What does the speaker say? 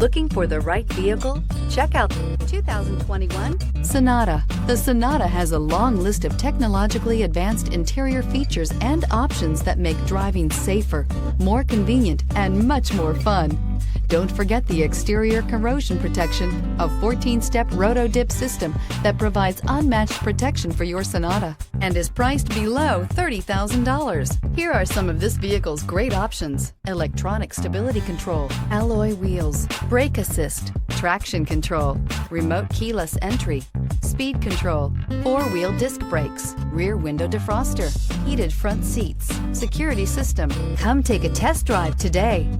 Looking for the right vehicle? Check out 2021 Sonata. The Sonata has a long list of technologically advanced interior features and options that make driving safer, more convenient, and much more fun. Don't forget the exterior corrosion protection, a 14-step roto-dip system that provides unmatched protection for your Sonata and is priced below $30,000. Here are some of this vehicle's great options: electronic stability control, alloy wheels, brake assist, traction control, remote keyless entry, speed control, four-wheel disc brakes, rear window defroster, heated front seats, security system. Come take a test drive today.